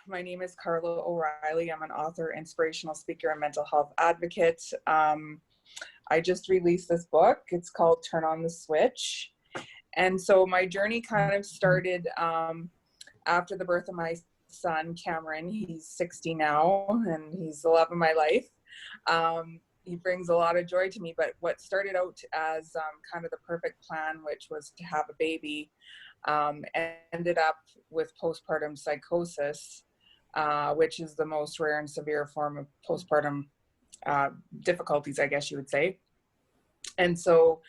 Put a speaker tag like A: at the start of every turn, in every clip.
A: my name is Carla O'Reilly. I'm an author, inspirational speaker, and mental health advocate. I just released this book. It's called Turn on the Switch. And so my journey kind of started after the birth of my son, Cameron. He's 60 now, and he's the love of my life. He brings a lot of joy to me, but what started out as kind of the perfect plan, which was to have a baby, ended up with postpartum psychosis, which is the most rare and severe form of postpartum difficulties, I guess you would say. And so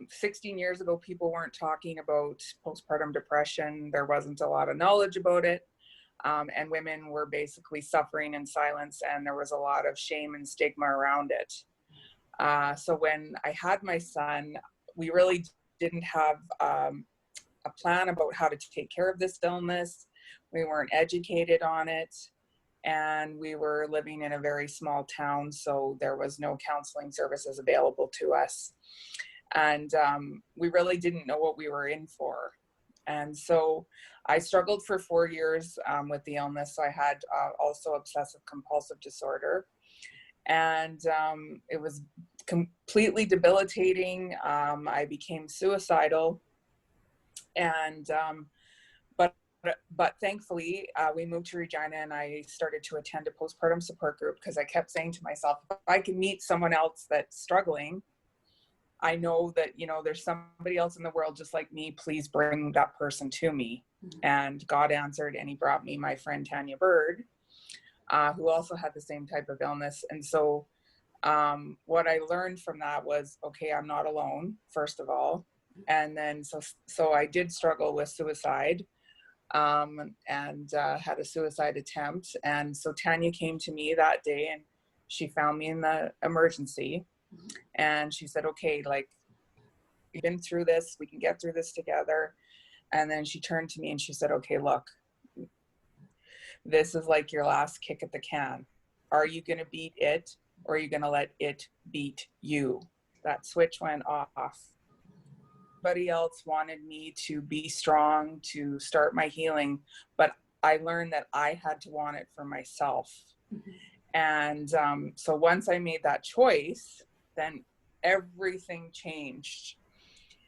A: 16 years ago, people weren't talking about postpartum depression. There wasn't a lot of knowledge about it. And women were basically suffering in silence, and there was a lot of shame and stigma around it. So when I had my son, we really didn't have a plan about how to take care of this illness. We weren't educated on it, and we were living in a very small town, so there was no counseling services available to us. And we really didn't know what we were in for. And so I struggled for 4 years with the illness. I had also obsessive compulsive disorder, and it was completely debilitating. I became suicidal, and but thankfully we moved to Regina, and I started to attend a postpartum support group, because I kept saying to myself, if I can meet someone else that's struggling, I know that, you know, there's somebody else in the world just like me. Please bring that person to me. Mm-hmm. And God answered, and he brought me my friend Tanya Bird, who also had the same type of illness. And so what I learned from that was, okay, I'm not alone, first of all. And then so I did struggle with suicide, and had a suicide attempt. And so Tanya came to me that day, and she found me in the emergency. And she said, okay, like, we've been through this, we can get through this together. And then she turned to me and she said, okay, look, this is like your last kick at the can. Are you going to beat it, or are you going to let it beat you? That switch went off. Everybody else wanted me to be strong, to start my healing, but I learned that I had to want it for myself. Mm-hmm. And so once I made that choice, then everything changed.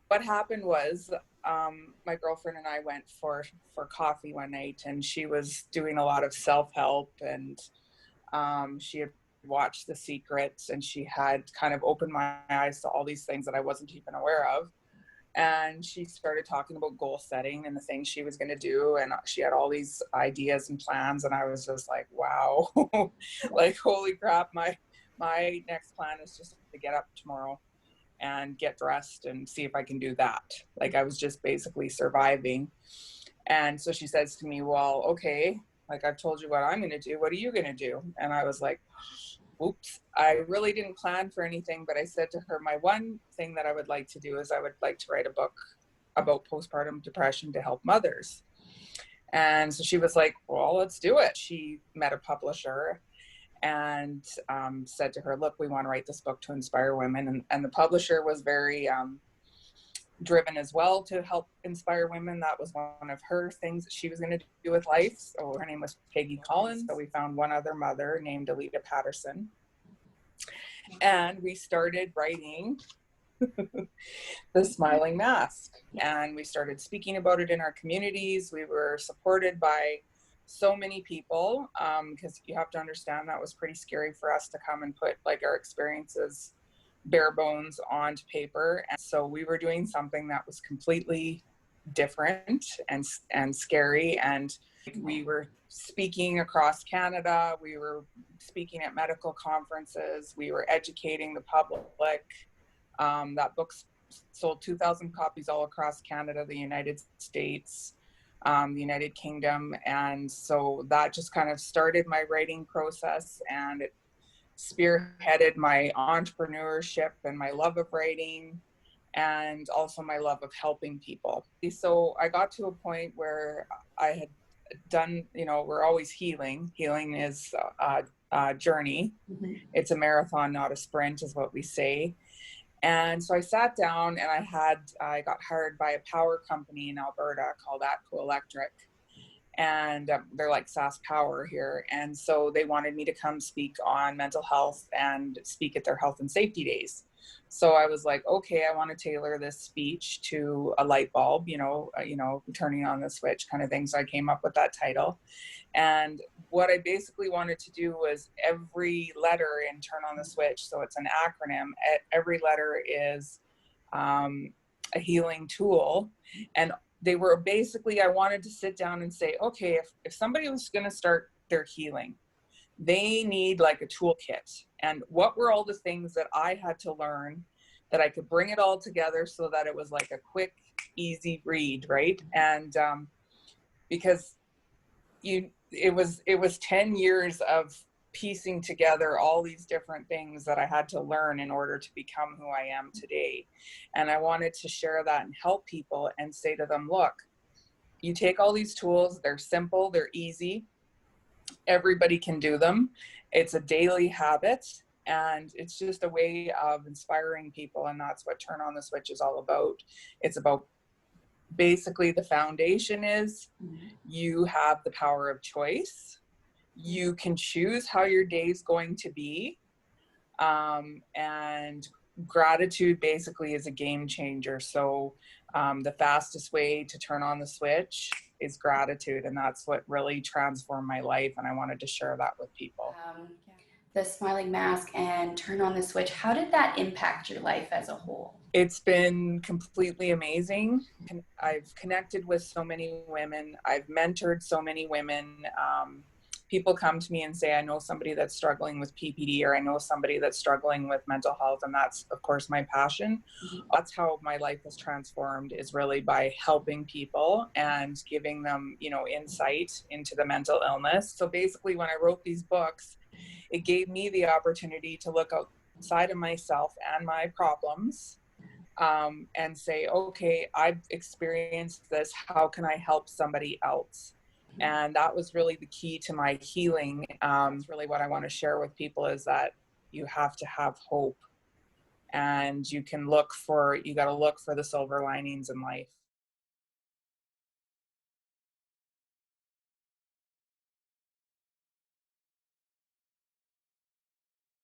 A: What happened was, my girlfriend and I went for coffee one night, and she was doing a lot of self-help, and she had watched The Secret, and she had kind of opened my eyes to all these things that I wasn't even aware of. And she started talking about goal setting and the things she was going to do, and she had all these ideas and plans, and I was just like, wow, like, holy crap, my next plan is just to get up tomorrow and get dressed and see if I can do that. Like, I was just basically surviving. And so she says to me, well, okay, like, I've told you what I'm going to do. What are you going to do? And I was like, oops, I really didn't plan for anything. But I said to her, my one thing that I would like to do is I would like to write a book about postpartum depression to help mothers. And so she was like, well, let's do it. She met a publisher and said to her, look, we want to write this book to inspire women. And the publisher was very driven as well to help inspire women. That was one of her things that she was going to do with life. So her name was Peggy Collins. So we found one other mother named Alita Patterson. And we started writing The Smiling Mask. And we started speaking about it in our communities. We were supported by so many people, because you have to understand that was pretty scary for us to come and put like our experiences bare bones onto paper. And so we were doing something that was completely different and scary. And we were speaking across Canada. We were speaking at medical conferences. We were educating the public. That book sold 2,000 copies all across Canada, the United States, the United Kingdom. And so that just kind of started my writing process, and it spearheaded my entrepreneurship and my love of writing, and also my love of helping people. So I got to a point where I had done, you know, we're always healing. Healing is a journey. Mm-hmm. It's a marathon, not a sprint, is what we say. And so I sat down, and I got hired by a power company in Alberta called Atco Electric. and they're like Sass Power here. And so they wanted me to come speak on mental health and speak at their health and safety days. So I was like, okay, I want to tailor this speech to a light bulb, turning on the switch kind of thing. So I came up with that title. And what I basically wanted to do was every letter in Turn on the Switch, so it's an acronym, every letter is a healing tool. And they were basically, I wanted to sit down and say, okay, if somebody was going to start their healing, they need like a toolkit. And what were all the things that I had to learn that I could bring it all together so that it was like a quick, easy read, right? And because it was 10 years of piecing together all these different things that I had to learn in order to become who I am today. And I wanted to share that and help people and say to them, look, you take all these tools, they're simple, they're easy, everybody can do them. It's a daily habit, and it's just a way of inspiring people. And that's what Turn on the Switch is all about. It's about, basically, the foundation is you have the power of choice. You can choose how your day is going to be. And gratitude basically is a game changer. So the fastest way to turn on the switch is gratitude. And that's what really transformed my life. And I wanted to share that with people.
B: The smiling mask and Turn on the Switch, how did that impact your life as a whole?
A: It's been completely amazing. I've connected with so many women. I've mentored so many women. People come to me and say, I know somebody that's struggling with PPD, or I know somebody that's struggling with mental health. And that's, of course, my passion. That's how my life has transformed, is really by helping people and giving them, insight into the mental illness. So basically, when I wrote these books, it gave me the opportunity to look outside of myself and my problems, and say, okay, I've experienced this. How can I help somebody else? And that was really the key to my healing. It's really what I want to share with people, is that you have to have hope, and you got to look for the silver linings in life.